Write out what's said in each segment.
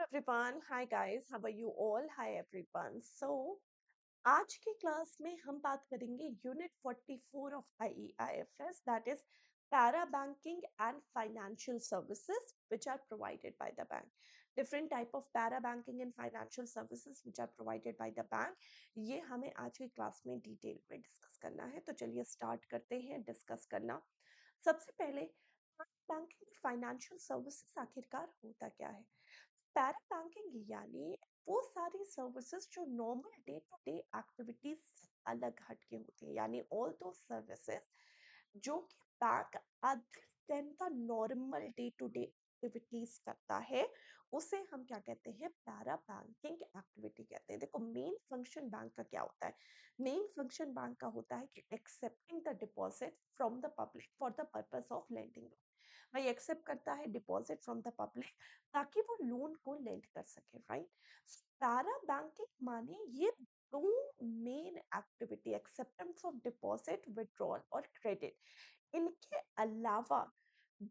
everyone. Hi guys. How are you all? Hi everyone. आज की class में हम बात करेंगे unit 44 of IEIFS, that is para banking and financial services which are provided by the bank. Different type of para banking and financial services which are provided by the bank. ये हमें आज की class में detail में discuss करना है, तो चलिए स्टार्ट करते हैं डिस्कस करना। सबसे पहले बैंकिंग फाइनेंशियल सर्विसेज आखिरकार होता क्या है? पैरा बैंकिंग यानी वो सारी सर्विसेज जो normal day to day activities से अलग हटके होती है, यानी ऑल दो सर्विसेज जो कि bank other than the normal day to day activities करता है, उसे हम क्या कहते हैं? पैरा बैंकिंग एक्टिविटी कहते हैं। देखो, मेन फंक्शन बैंक का क्या होता है? मेन फंक्शन बैंक का होता है कि accepting the deposit from the public for the purpose of lending. भाई एक्सेप्ट करता है डिपॉजिट फ्रॉम द पब्लिक ताकि वो लोन को लेंड कर सके, राइट? पैरा बैंकिंग माने ये दो main activity, acceptance of deposit, withdrawal और क्रेडिट, इनके अलावा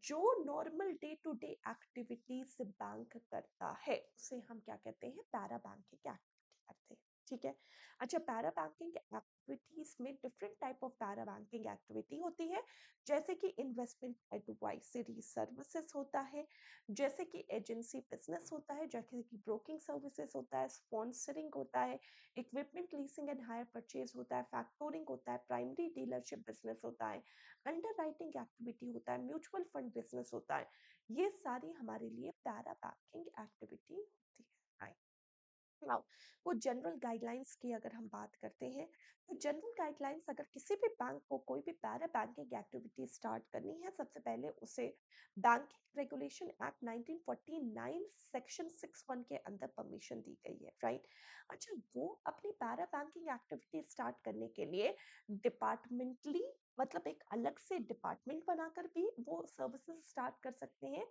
जो normal day to day activities bank करता है उसे हम क्या कहते हैं? पैरा बैंकिंग एक्टिविटी करते हैं। ठीक है। अच्छा, पैरा बैंकिंग एक्टिविटीज में different type of para banking activity होती है, जैसे कि इन्वेस्टमेंट एडवाइजरी सर्विसेज होता है, जैसे कि एजेंसी बिजनेस होता है, जैसे कि ब्रोकिंग सर्विसेज होता है, स्पॉन्सरिंग होता है, equipment leasing and hire purchase होता है, फैक्टोरिंग होता है, प्राइमरी डीलरशिप बिजनेस होता है, अंडरराइटिंग एक्टिविटी होता है, म्यूचुअल फंड बिजनेस होता है। ये सारी हमारे लिए पैरा बैंकिंग एक्टिविटी होती है, राइट? नाउ, वो जनरल गाइडलाइंस की अगर हम बात करते हैं, तो जनरल गाइडलाइंस अगर किसी भी बैंक को कोई भी पैरा बैंकिंग एक्टिविटी स्टार्ट करनी है, सबसे पहले उसे बैंकिंग रेगुलेशन एक्ट 1949 सेक्शन 61 के अंदर परमिशन दी गई है, राइट? अच्छा, वो अपनी पैरा बैंकिंग एक्टिविटी स्टार्ट करने के लिए डिपार्टमेंटली, मतलब एक अलग से डिपार्टमेंट बनाकर भी वो सर्विसेज स्टार्ट कर सकते हैं,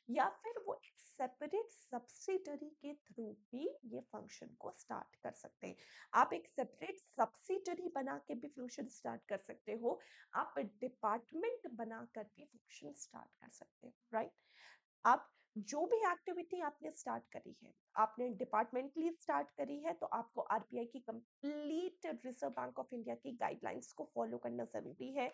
या फिर वो एक सेपरेट सब्सिडरी के थ्रू भी ये फंक्शन को स्टार्ट कर सकते हैं। आप एक सेपरेट सब्सिडरी बना के भी फंक्शन स्टार्ट कर सकते हो, आप डिपार्टमेंट बनाकर भी फंक्शन स्टार्ट कर सकते हो, राइट? आप जो भी एक्टिविटी आपने स्टार्ट करी है, आपने डिपार्टमेंटली स्टार्ट करी है, तो आपको आरबीआई की complete, reserve bank of India की गाइडलाइंस को फॉलो करना जरूरी है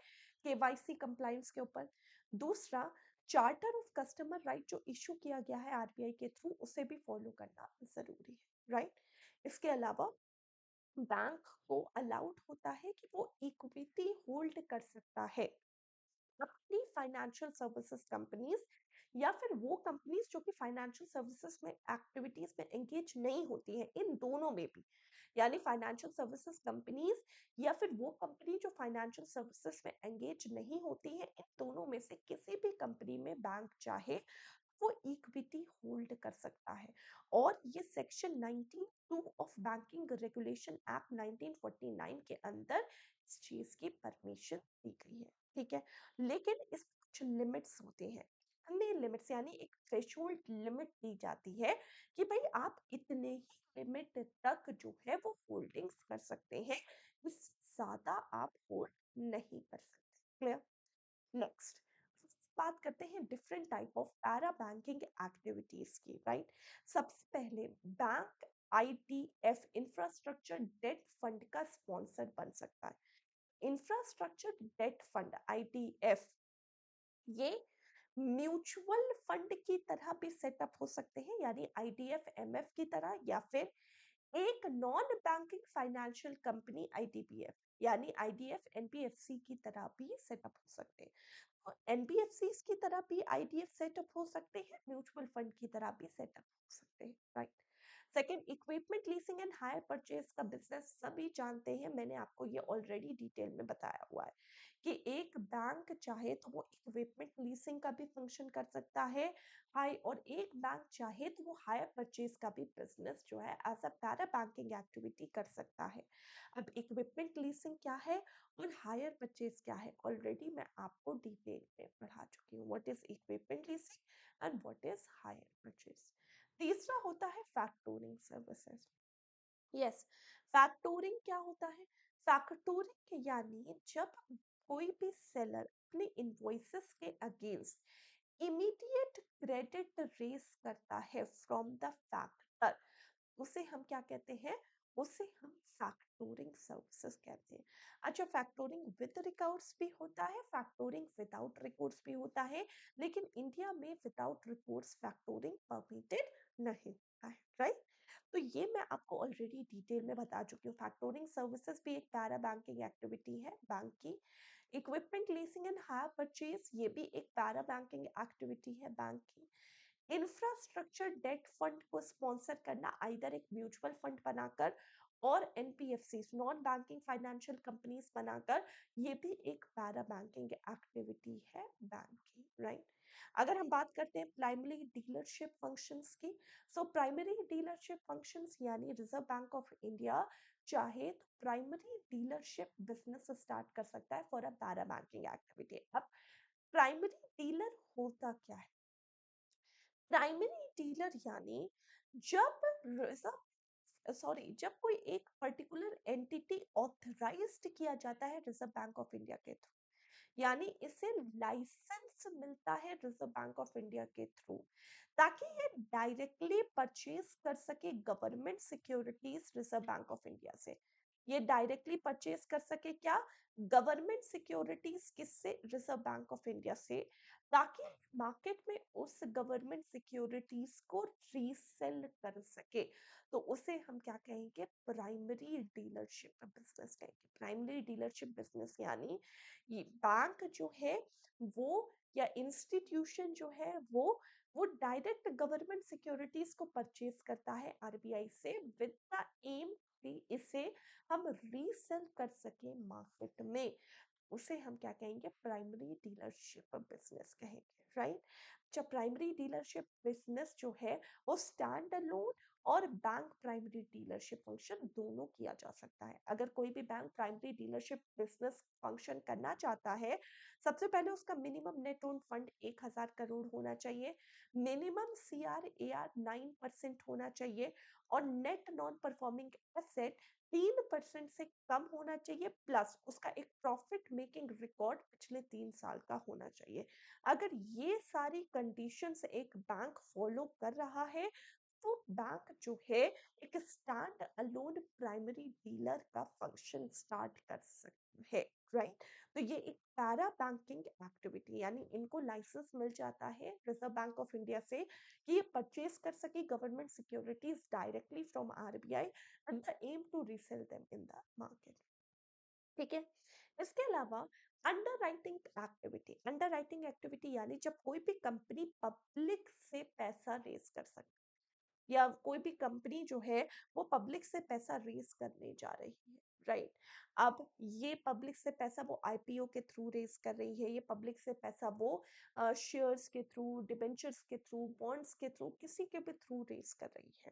केवाईसी कंप्लायंस के ऊपर। दूसरा, चार्टर ऑफ कस्टमर राइट जो इशू किया गया है आरबीआई के थ्रू, उसे भी फॉलो करना जरूरी है, राइट? इसके अलावा बैंक को अलाउड होता है कि वो इक्विटी होल्ड कर सकता है अपनी फाइनेंशियल सर्विसेज कंपनीज, या फिर वो कंपनीज जो कि फाइनेंशियल सर्विसेज में एक्टिविटीज में एंगेज नहीं होती हैं, इन दोनों में भी। यानी फाइनेंशियल सर्विसेज कंपनीज या फिर वो कंपनी जो फाइनेंशियल सर्विसेज में एंगेज नहीं होती है, इन दोनों में से किसी भी कंपनी में बैंक चाहे वो इक्विटी होल्ड कर सकता है। और ये section 19(2) of banking regulation act 1949 के अंदर इस चीज की परमिशन दी गई है, ठीक है? लेकिन इस कुछ लिमिट्स होते हैं, कितने लिमिट्स, यानी एक थ्रेशोल्ड लिमिट दी जाती है कि भाई आप इतने ही लिमिट तक जो है वो होल्डिंग्स कर सकते हैं, इससे ज्यादा आप होल्ड नहीं कर सकते। क्लियर? नेक्स्ट बात करते हैं different type of para banking activities की, राइट? सबसे पहले bank IDF infrastructure debt fund का स्पॉन्सर बन सकता है। इंफ्रास्ट्रक्चर डेट फंड आईडीएफ, ये म्यूचुअल फंड की तरह भी सेटअप हो सकते हैं, यानी आईडीएफ एमएफ की तरह, या फिर एक नॉन बैंकिंग फाइनेंशियल कंपनी आईडीबीएफ, यानी आईडीएफ एनबीएफसी की तरह भी सेटअप हो सकते हैं। एनबीएफसी की तरह भी आईडीएफ सेटअप हो सकते हैं, म्यूचुअल फंड की तरह भी सेटअप हो सकते हैं, right? Second, equipment leasing and hire purchase का बिजनेस सभी जानते हैं, मैंने आपको ये ऑलरेडी डिटेल में बताया हुआ है कि एक बैंक चाहे तो वो इक्विपमेंट लीजिंग का भी फंक्शन कर सकता है हाई, और एक बैंक चाहे तो वो हायर परचेज का भी बिजनेस जो है as a para banking activity कर सकता है। अब इक्विपमेंट लीजिंग क्या है और हायर परचेज क्या है, ऑलरेडी मैं आपको डिटेल में पढ़ा चुकी हूँ, what is equipment leasing and what is hire purchase. तीसरा होता है फैक्टोरिंग सर्विसेज। यस, फैक्टोरिंग क्या होता है? फैक्टोरिंग यानी जब कोई भी सेलर अपने इनवॉइसेस के अगेंस्ट इमीडिएट क्रेडिट रेज करता है फ्रॉम द फैक्टर, उसे हम क्या कहते हैं? उसे हम फैक्टोरिंग सर्विसेज कहते हैं। अच्छा, फैक्टोरिंग विद रिकॉर्ड्स भी होता है, फैक्टोरिंग विदाउट रिकॉर्ड्स भी होता है, लेकिन इंडिया में विदाउट रिकॉर्ड्स फैक्टोरिंग परमिटेड नहीं होता है, राइट? तो ये मैं आपको ऑलरेडी डिटेल में बता चुकी हूँ। फैक्टोरिंग सर्विसेज भी एक पैरा बैंकिंग एक्टिविटी है बैंक की। Equipment leasing and hire purchase, ये भी एक पैरा बैंकिंग एक्टिविटी है बैंक की। इंफ्रास्ट्रक्चर डेट फंड को स्पॉन्सर करना, आइदर एक म्यूचुअल फंड बनाकर और NPFC non banking financial companies बनाकर, ये भी एक पैरा बैंकिंग एक्टिविटी है बैंक की, राइट? अगर हम बात करते हैं प्राइमरी डीलरशिप फंक्शंस की, सो प्राइमरी डीलरशिप फंक्शंस यानी रिजर्व बैंक ऑफ इंडिया चाहे तो प्राइमरी डीलरशिप बिजनेस स्टार्ट कर सकता है for a para banking activity. अब प्राइमरी डीलर होता क्या है? प्राइमरी डीलर यानी जब रिजर्व सॉरी जब कोई एक पर्टिकुलर एंटिटी ऑथराइज्ड किया जाता है रिजर्व बैंक ऑफ इंडिया के थ्रू, यानी इसे लाइसेंस मिलता है रिजर्व बैंक ऑफ इंडिया के थ्रू, ताकि ये डायरेक्टली परचेज कर सके government securities reserve bank of India से। ये डायरेक्टली परचेज कर सके क्या? गवर्नमेंट सिक्योरिटीज किससे? रिजर्व बैंक ऑफ इंडिया से, ताकि मार्केट में उस गवर्नमेंट सिक्योरिटीज को रीसेल कर सके। तो उसे हम क्या कहेंगे? प्राइमरी डीलरशिप बिजनेस कहेंगे। प्राइमरी डीलरशिप बिजनेस यानी ये बैंक जो है वो, या इंस्टीट्यूशन जो है वो डायरेक्ट गवर्नमेंट सिक्योरिटीज को परचेज करता है आरबीआई से विद द एम कि इसे हम रीसेल कर सके मार्केट में। उसे हम क्या कहेंगे? प्राइमरी डीलरशिप बिजनेस कहेंगे, राइट? जब प्राइमरी डीलरशिप बिजनेस जो है वो स्टैंड अलोन और बैंक प्राइमरी डीलरशिप फंक्शन दोनों किया जा सकता है। अगर कोई भी bank primary dealership business function करना चाहता है, सबसे पहले उसका minimum net own fund 1000 crore होना चाहिए, मिनिमम सीआर एआर 9% होना चाहिए, और नेट नॉन परफॉर्मिंग एसेट 3% से कम होना चाहिए, प्लस उसका एक प्रॉफिट मेकिंग रिकॉर्ड पिछले 3 साल का होना चाहिए। अगर ये सारी कंडीशंस एक बैंक फॉलो कर रहा है, तो बैंक जो है एक स्टैंड अलोन प्राइमरी डीलर का फंक्शन स्टार्ट कर सकती है, राइट? तो ये एक पैरा बैंकिंग एक्टिविटी, यानी इनको लाइसेंस मिल जाता है रिजर्व बैंक ऑफ इंडिया से कि ये परचेज कर सके government securities directly from RBI and the aim to resell them in the market। ठीक है? इसके अलावा अंडर राइटिंग एक्टिविटी यानी जब कोई भी कंपनी पब्लिक से पैसा रेज कर सकती है, या कोई भी कंपनी जो है वो पब्लिक से पैसा रेज करने जा रही है, राइट? अब ये पब्लिक से पैसा वो आईपीओ के थ्रू रेज कर रही है, ये पब्लिक से पैसा वो शेयर्स के थ्रू, डिबेंचर्स के थ्रू, बॉन्ड्स के थ्रू, किसी के भी थ्रू रेज कर रही है।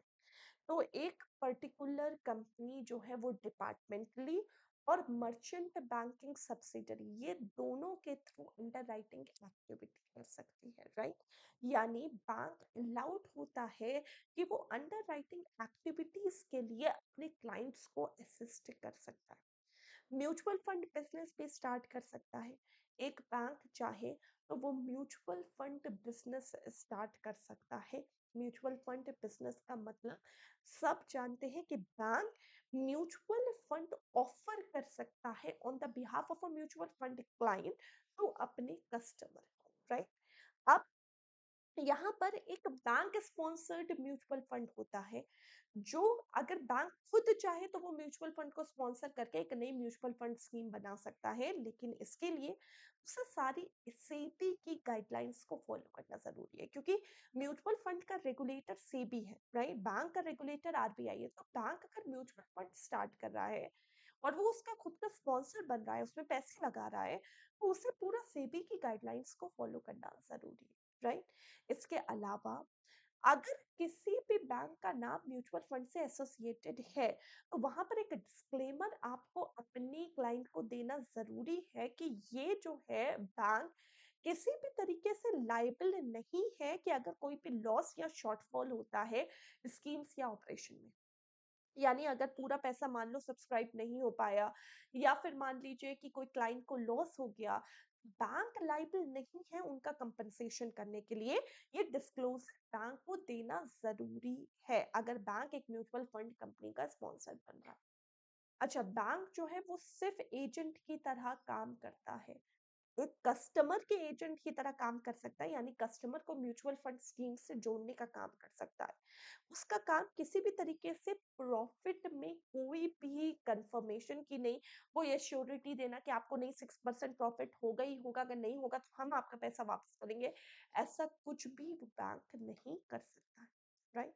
तो एक पर्टिकुलर कंपनी जो है वो डिपार्टमेंटली और मर्चेंट बैंकिंग सब्सिडरी, ये दोनों के थ्रू अंडरराइटिंग एक्टिविटी कर सकती है, राइट? यानी बैंक अलाउड होता है कि वो अंडरराइटिंग एक्टिविटीज के लिए अपने क्लाइंट्स को असिस्ट कर सकता है। म्यूचुअल फंड बिजनेस भी स्टार्ट कर सकता है। एक बैंक चाहे तो वो म्यूचुअल फंड बिजनेस स्टार्ट कर सकता है। म्यूचुअल फंड बिजनेस का मतलब सब जानते हैं कि बैंक म्यूचुअल फंड ऑफर कर सकता है on the behalf of a mutual fund client to अपने कस्टमर को, राइट? अब यहाँ पर एक बैंक स्पॉन्सर्ड म्यूचुअल फंड होता है, जो अगर बैंक खुद चाहे तो वो म्यूचुअल फंड को स्पॉन्सर करके एक नई म्यूचुअल फंड स्कीम बना सकता है, लेकिन इसके लिए उसे सारी सेबी की गाइडलाइंस को फॉलो करना जरूरी है, क्योंकि म्यूचुअल फंड का रेगुलेटर सेबी है, राइट? बैंक का रेगुलेटर आरबीआई है। तो बैंक अगर म्यूचुअल फंड स्टार्ट कर रहा है और वो उसका खुद का स्पॉन्सर बन रहा है, उसमें पैसे लगा रहा है, तो उसे पूरा सेबी की गाइडलाइंस को फॉलो करना जरूरी है, राइट? इसके अलावा अगर किसी भी बैंक का नाम म्यूचुअल फंड से एसोसिएटेड है, तो वहां पर एक डिस्क्लेमर आपको अपने क्लाइंट को देना जरूरी है कि ये जो है बैंक किसी भी तरीके से लाइबल नहीं है कि अगर कोई भी लॉस या शॉर्टफॉल होता है स्कीम्स या ऑपरेशन में। यानी अगर पूरा पैसा मान लो सब्सक्राइब नहीं हो पाया, या फिर मान लीजिए कि कोई क्लाइंट को लॉस हो गया, बैंक लाइबल नहीं है उनका कंपनसेशन करने के लिए, ये डिस्क्लोज बैंक को देना ज़रूरी है, अगर बैंक एक म्यूचुअल फंड कंपनी का स्पॉन्सर बन रहा है। अच्छा, बैंक जो है वो सिर्फ़ एजेंट की तरह काम करता है। एक कस्टमर के एजेंट की तरह काम कर सकता है, यानी कस्टमर को म्यूचुअल फंड स्कीम से जोड़ने का काम कर सकता है। उसका काम किसी भी तरीके से प्रॉफिट में कोई भी कंफर्मेशन की नहीं, कोई एश्योरिटी देना कि आपको नहीं 6% प्रॉफिट होगा ही होगा, अगर नहीं होगा तो हम आपका पैसा वापस करेंगे, ऐसा कुछ भी वो बैंक नहीं कर सकता है, राइट?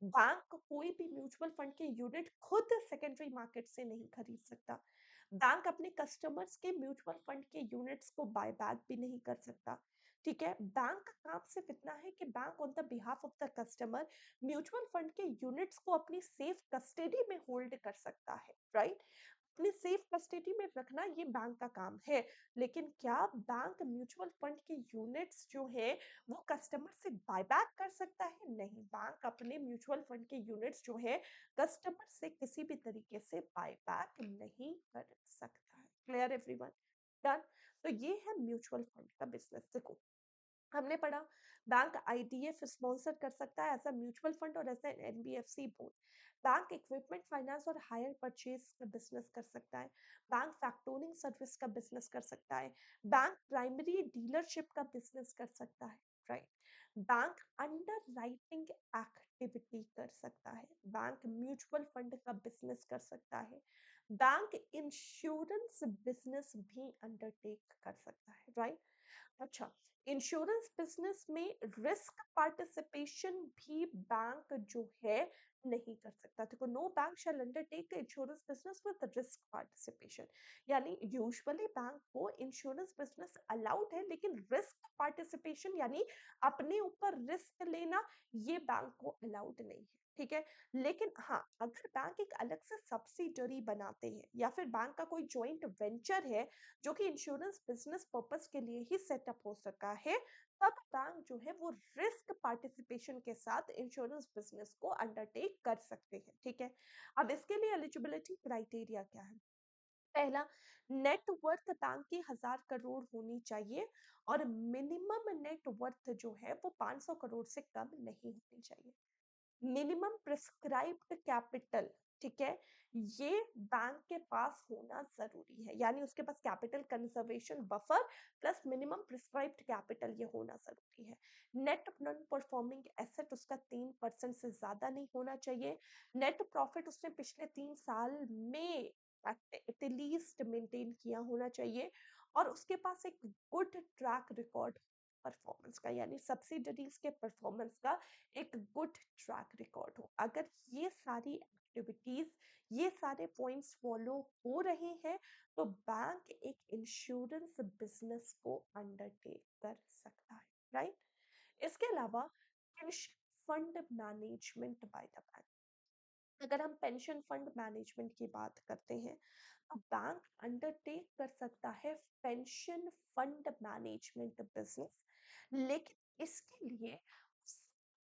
बैंक कोई भी म्यूचुअल फंड के यूनिट खुद सेकेंडरी मार्केट से नहीं खरीद सकता। बैंक अपने कस्टमर्स के म्यूचुअल फंड के यूनिट्स को बाय बैक भी नहीं कर सकता। ठीक है, बैंक का काम सिर्फ इतना है कि bank on the behalf of the customer mutual fund के यूनिट्स को अपनी सेफ कस्टडी में होल्ड कर सकता है, राइट? अपने सेफ कस्टडी में रखना ये बैंक का काम है। लेकिन क्या बैंक म्यूचुअल फंड के यूनिट्स जो है वो कस्टमर से बायबैक कर सकता है? नहीं, बैंक अपने म्यूचुअल फंड के यूनिट्स जो है कस्टमर से किसी भी तरीके से बायबैक नहीं कर सकता है। Clear everyone? डन। तो ये है म्यूचुअल फंड का बिजनेस। देखो, हमने पढ़ा बैंक आईडीएफ स्पॉन्सर कर सकता है एज अ म्यूचुअल फंड और as an NBFC board. Bank equipment finance और हायर परचेज का बिजनेस कर सकता है। बैंक फैक्टोरिंग सर्विस का बिजनेस कर सकता है। बैंक प्राइमरी डीलरशिप का बिजनेस कर सकता है, right? Bank underwriting activity कर सकता है। बैंक म्यूचुअल फंड का बिजनेस कर सकता है। बैंक इंश्योरेंस बिजनेस भी अंडरटेक कर सकता है, राइट? अच्छा, इंश्योरेंस बिजनेस में रिस्क पार्टिसिपेशन भी बैंक जो है नहीं कर सकता। देखो, no bank shall undertake insurance business with risk participation, यानी यूजुअली बैंक को इंश्योरेंस बिजनेस अलाउड है, लेकिन रिस्क पार्टिसिपेशन यानी अपने ऊपर रिस्क लेना, ये बैंक को अलाउड नहीं है। ठीक है, लेकिन हाँ, अगर बैंक एक अलग से सब्सिडरी बनाते हैं या फिर बैंक का कोई जॉइंट वेंचर है जो कि इंश्योरेंस बिजनेस पर्पस के लिए ही सेटअप हो सका है, तब बैंक जो है वो रिस्क पार्टिसिपेशन के साथ इंश्योरेंस बिजनेस को अंडरटेक कर सकते हैं। ठीक है, अब इसके लिए एलिजिबिलिटी क्राइटेरिया क्या है? पहला, नेट वर्थ बैंक की 1000 करोड़ होनी चाहिए और मिनिमम नेट वर्थ जो है वो 500 करोड़ से कम नहीं होनी चाहिए। मिनिमम प्रिस्क्राइब्ड कैपिटल, ठीक है, ये बैंक के पास होना जरूरी है, यानी उसके पास capital conservation buffer plus minimum prescribed capital ये होना जरूरी है। नेट नॉन परफॉर्मिंग एसेट उसका 3% से ज्यादा नहीं होना चाहिए। नेट प्रॉफिट उसने पिछले 3 साल में एटलीस्ट मेंटेन किया होना चाहिए और उसके पास एक गुड ट्रैक रिकॉर्ड परफॉर्मेंस का, यानी सब्सिडरीज के परफॉर्मेंस का एक गुड ट्रैक रिकॉर्ड हो। अगर ये सारी एक्टिविटीज, ये सारे पॉइंट्स फॉलो हो रहे हैं, तो बैंक एक इंश्योरेंस बिजनेस को अंडरटेक कर सकता है, राइट? इसके अलावा pension fund management by the bank, अगर हम पेंशन फंड मैनेजमेंट की बात करते हैं, तो बैंक अंडरटेक कर सकता है पेंशन फंड मैनेजमेंट बिजनेस, लेकिन इसके लिए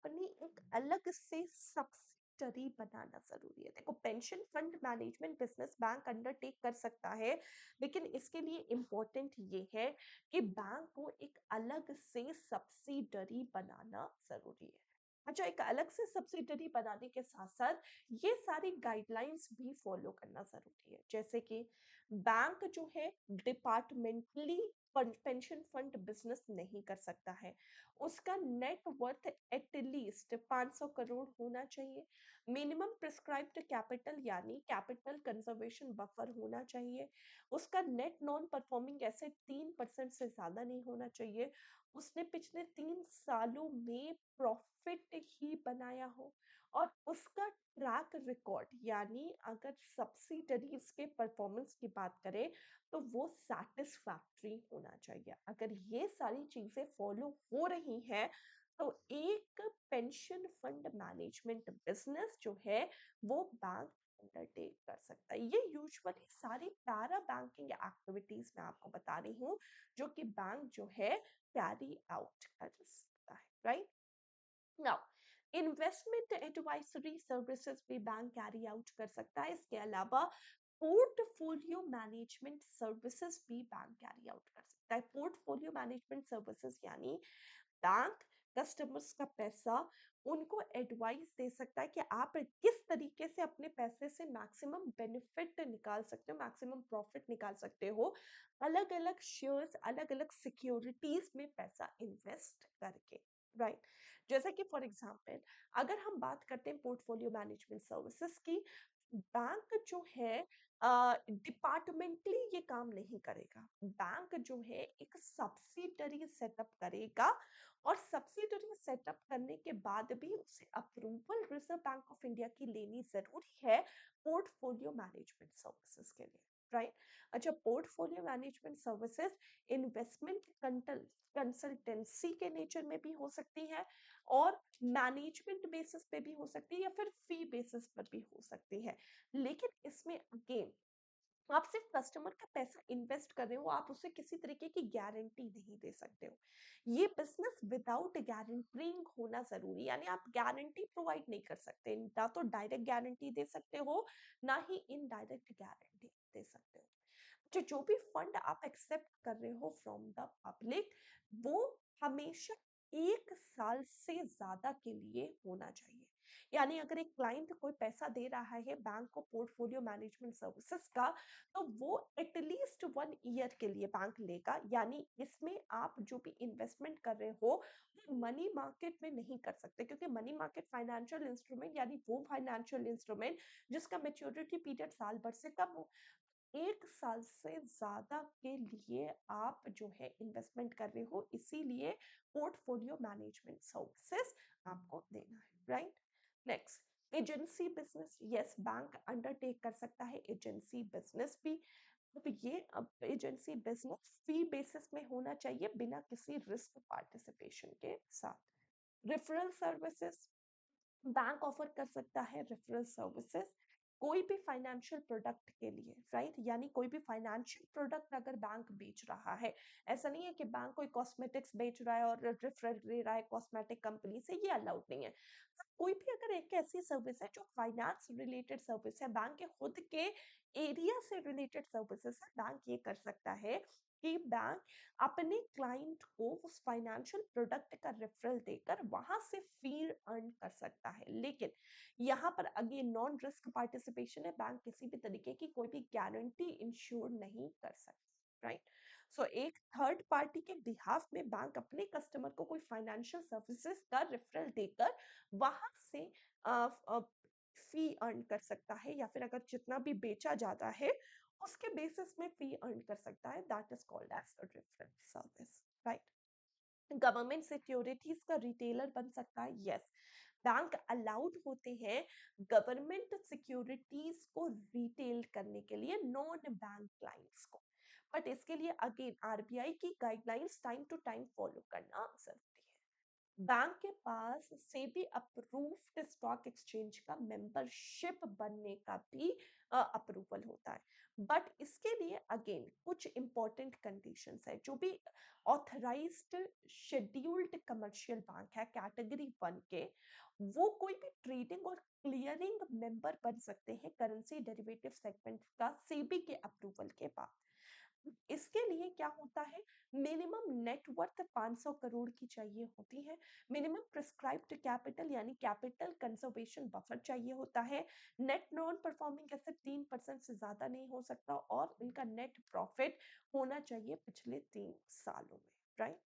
अपनी एक अलग से सब्सिडरी बनाना जरूरी है। देखो, pension fund management business bank undertake कर सकता है, लेकिन इसके लिए इम्पोर्टेंट ये है कि बैंक को एक अलग से सब्सिडरी बनाना जरूरी है। अच्छा, एक अलग से सब्सिडरी बनाने के साथ साथ ये सारी गाइडलाइंस भी फॉलो करना जरूरी है, जैसे कि बैंक जो है डिपार्टमेंटली पेंशन फंड बिजनेस नहीं कर सकता है। उसका नेट वर्थ एटलीस्ट 500 करोड़ होना चाहिए। मिनिमम प्रिस्क्राइब्ड कैपिटल यानी कैपिटल कंजर्वेशन बफर होना चाहिए। उसका नेट नॉन परफॉर्मिंग एसेट 3% से ज्यादा नहीं होना चाहिए। उसने पिछले 3 सालों में प्रॉफिट ही बनाया हो और उसका ट्रैक रिकॉर्ड, यानी अगर सब्सिडरीज के परफॉर्मेंस की बात करें तो वो सैटिस्फैक्टरी होना चाहिए। अगर ये सारी चीजें फॉलो हो रही हैं, तो एक पेंशन फंड मैनेजमेंट बिजनेस जो है वो बैंक अंडरटेक कर सकता है। ये यूजुअली सारी पैरा बैंकिंग एक्टिविटीज मैं आपको बता रही हूँ जो कि बैंक जो है कैरी आउट कर सकता है, right? Now, investment advisory services भी बैंक कैरी आउट कर सकता है। इसके अलावा पोर्टफोलियो मैनेजमेंट सर्विसेज भी बैंक कैरी आउट कर सकता है। पोर्टफोलियो मैनेजमेंट सर्विसेज यानी बैंक कस्टमर्स का पैसा उनको एडवाइस दे सकता है कि आप किस तरीके से अपने पैसे से मैक्सिमम बेनिफिट निकाल सकते हो, मैक्सिमम प्रॉफिट निकाल सकते हो, अलग अलग शेयर्स, अलग अलग सिक्योरिटीज में पैसा इन्वेस्ट करके। राइट, जैसा कि फॉर एग्जांपल अगर हम बात करते हैं पोर्टफोलियो मैनेजमेंट सर्विसेज की, बैंक जो है डिपार्टमेंटली ये काम नहीं करेगा। बैंक जो है एक सब्सिडरी सेटअप करेगा, और सब्सिडरी सेटअप करने के बाद भी उसे approval reserve bank of India की लेनी जरूरी है पोर्टफोलियो मैनेजमेंट सर्विसेज के लिए। राइट, अच्छा, portfolio management services investment consultancy के नेचर में भी हो सकती है, और मैनेजमेंट बेसिस पे भी हो सकती है, या फिर फी बेसिस पर भी हो सकती है। लेकिन इसमें अगेन आप सिर्फ कस्टमर का पैसा इन्वेस्ट कर रहे हो, आप उसे किसी तरीके की गारंटी नहीं दे सकते हो। ये बिजनेस विदाउट गारंटिंग होना जरूरी, यानी आप गारंटी प्रोवाइड नहीं कर सकते, ना तो डायरेक्ट गारंटी दे सकते हो, ना ही इनडायरेक्ट गारंटी दे सकते हो। जो भी फंड आप एक्सेप्ट कर रहे हो फ्रॉम द पब्लिक, वो हमेशा 1 साल से ज्यादा के लिए होना चाहिए। यानी अगर एक क्लाइंट कोई पैसा दे रहा है बैंक को पोर्टफोलियो मैनेजमेंट सर्विसेज का, तो वो एटलीस्ट 1 ईयर के लिए बैंक लेगा। यानी इसमें आप जो भी इन्वेस्टमेंट कर रहे हो वो मनी मार्केट में नहीं कर सकते, क्योंकि मनी मार्केट फाइनेंशियल इंस्ट्रूमेंट यानी वो फाइनेंशियल इंस्ट्रूमेंट जिसका मेच्योरिटी पीरियड साल भर से कम हो। 1 साल से ज्यादा के लिए आप जो है इन्वेस्टमेंट कर रहे हो, इसीलिए पोर्टफोलियो मैनेजमेंट सर्विसेज आपको देना है। Right, next, agency business. Yes, bank undertake कर सकता है एजेंसी बिजनेस भी। अब एजेंसी बिजनेस फी बेसिस में होना चाहिए, बिना किसी रिस्क पार्टिसिपेशन के साथ। रेफरल सर्विसेज, बैंक ऑफर कर सकता है रेफरल सर्विसेज कोई भी फाइनेंशियल प्रोडक्ट के लिए। राइट, यानी कोई भी फाइनेंशियल प्रोडक्ट अगर बैंक बेच रहा है, ऐसा नहीं है कि बैंक कोई कॉस्मेटिक्स बेच रहा है और रेफरल ले रहा है कॉस्मेटिक कंपनी से, ये अलाउड नहीं है। कोई भी अगर एक ऐसी सर्विस है जो फाइनेंस रिलेटेड सर्विस है, बैंक के खुद के एरिया से रिलेटेड सर्विसेज है, बैंक ये कर सकता है कि बैंक अपने क्लाइंट को उस फाइनेंशियल प्रोडक्ट का रेफरल देकर वहां से फी अर्न कर सकता है। लेकिन यहाँ पर अगेन नॉन रिस्क पार्टिसिपेशन है, बैंक किसी भी तरीके की कोई भी गारंटी इंश्योर नहीं कर सकता। राइट, सो एक थर्ड पार्टी के बिहाफ में बैंक अपने कस्टमर को कोई फाइनेंशियल सर्विसेज का रेफरल देकर वहां से फी अर्न कर सकता है, या फिर अगर जितना भी बेचा जाता है उसके बेसिस में फी अर्न कर सकता है। That is called as a referral service. Right, government securities का रिटेलर बन सकता है। यस, बैंक अलाउड होते हैं गवर्नमेंट सिक्योरिटीज को रिटेल करने के लिए नॉन बैंक क्लाइंट्स को, बट इसके लिए अगेन आरबीआई की guidelines time to time follow करना जरूरी है। बैंक के पास सेबी अप्रूव्ड स्टॉक एक्सचेंज का मेंबरशिप बनने का भी अप्रूवल होता है, बट इसके लिए अगेन कुछ इंपॉर्टेंट कंडीशंस है। जो भी ऑथराइज्ड शेड्यूल्ड कमर्शियल बैंक है कैटेगरी 1 के, वो कोई भी ट्रेडिंग और क्लियरिंग मेंबर बन सकते हैं करेंसी डेरिवेटिव सेगमेंट का सेबी के अप्रूवल के बाद। इसके लिए क्या होता है, मिनिमम नेटवर्थ 500 करोड़ की चाहिए होती है, मिनिमम प्रिस्क्राइब्ड कैपिटल यानी कैपिटल कंजर्वेशन बफर चाहिए होता है, नेट नॉन परफॉर्मिंग एसेट 3% से ज्यादा नहीं हो सकता, और इनका नेट प्रॉफिट होना चाहिए पिछले 3 सालों में। राइट,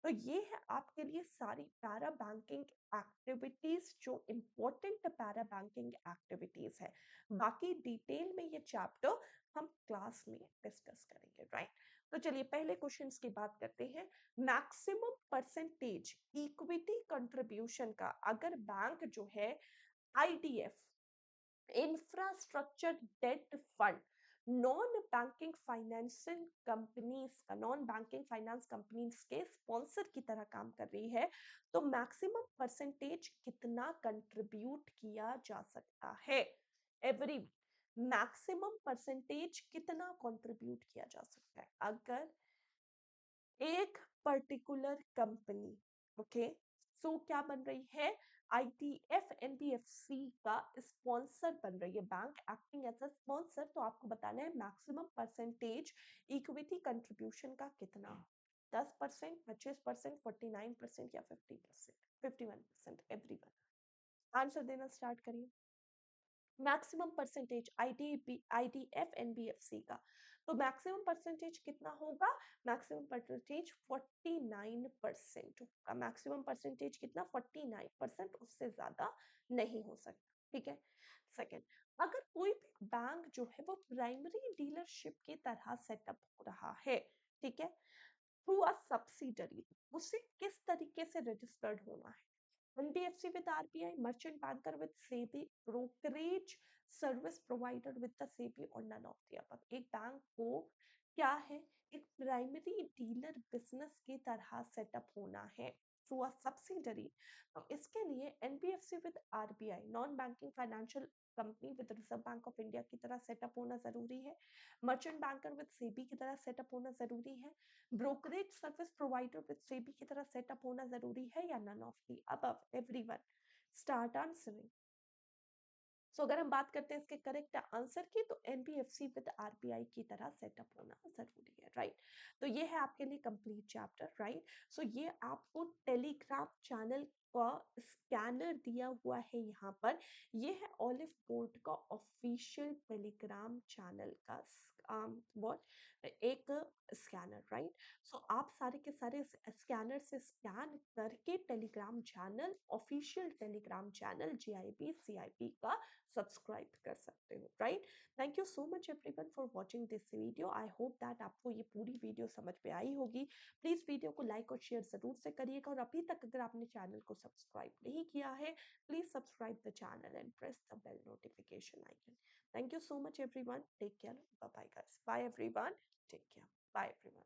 तो ये है आपके लिए सारी पैरा बैंकिंग एक्टिविटीज, जो इम्पोर्टेंट पैरा बैंकिंग एक्टिविटीज है। बाकी डिटेल में ये चैप्टर हम क्लास में डिस्कस करेंगे। राइट, तो चलिए पहले क्वेश्चंस की बात करते हैं। मैक्सिमम परसेंटेज इक्विटी कंट्रीब्यूशन का अगर बैंक जो है IDF, infrastructure debt fund, non banking financial companies का, नॉन बैंकिंग फाइनेंस कंपनीज के स्पॉन्सर की तरह काम कर रही है, तो मैक्सिमम परसेंटेज कितना कंट्रीब्यूट किया जा सकता है? एवरी मैक्सिमम परसेंटेज कितना कंट्रीब्यूट किया जा सकता है अगर एक पर्टिकुलर कंपनी, ओके, सो क्या बन रही है, ITF NBFC का स्पॉन्सर बन रही है, bank acting as a sponsor. तो आपको बताना है मैक्सिमम परसेंटेज इक्विटी कंट्रीब्यूशन का कितना, 10%, 25%, 49% या 50%, 51%। एवरीवन आंसर देना स्टार्ट करिए। मैक्सिमम परसेंटेज ITF NBFC का, तो मैक्सिमम परसेंटेज कितना होगा, मैक्सिमम परसेंटेज 49% होगा। मैक्सिमम परसेंटेज कितना, 49%, उससे ज्यादा नहीं हो सकता। ठीक है। सेकंड, अगर कोई भी बैंक जो है वो प्राइमरी डीलरशिप की तरह सेटअप हो रहा है, ठीक है, थ्रू अ सब्सिडरी, उसे किस तरीके से रजिस्टर्ड होना है, NBFC with RBI, merchant banker with SEBI, brokerage service provider with the SEBI और none of the above। एक बैंक को क्या है, एक प्राइमरी डीलर बिजनेस की तरह सेटअप होना है थ्रू अ सब्सिडरी। तो इसके लिए NBFC with RBI, non banking financial company with reserve bank of India की तरह सेटअप होना जरूरी है, मर्चेंट बैंकर विद सेबी की तरह सेटअप होना जरूरी है, brokerage service provider with SEBI की तरह सेटअप होना जरूरी है, या none of the above. Everyone start answering. So अगर हम बात करते हैं इसके करेक्ट आंसर की, तो एनबीएफसी विद आरबीआई की तरह सेटअप होना जरूरी है, राइट। तो ये है आपके लिए कंप्लीट चैप्टर, राइट। सो ये आपको टेलीग्राम चैनल का स्कैनर दिया हुआ है यहाँ पर। ये है ऑलिव बोर्ड का ऑफिशियल टेलीग्राम चैनल का व्हाट एक स्कैनर, राइट। सो आप सारे के सारे स्कैनर से स्कैन करके Telegram channel, official Telegram channel GIB CIB का सब्सक्राइब कर सकते हो, right. Thank you so much everyone for watching this video. I hope that आपको ये पूरी वीडियो समझ में आई होगी। प्लीज वीडियो को लाइक और शेयर जरूर से करिएगा, और अभी तक अगर आपने चैनल को सब्सक्राइब नहीं किया है, please subscribe the channel and press the bell notification icon. Thank you so much everyone, take care, bye bye guys, bye everyone, take care, bye everyone.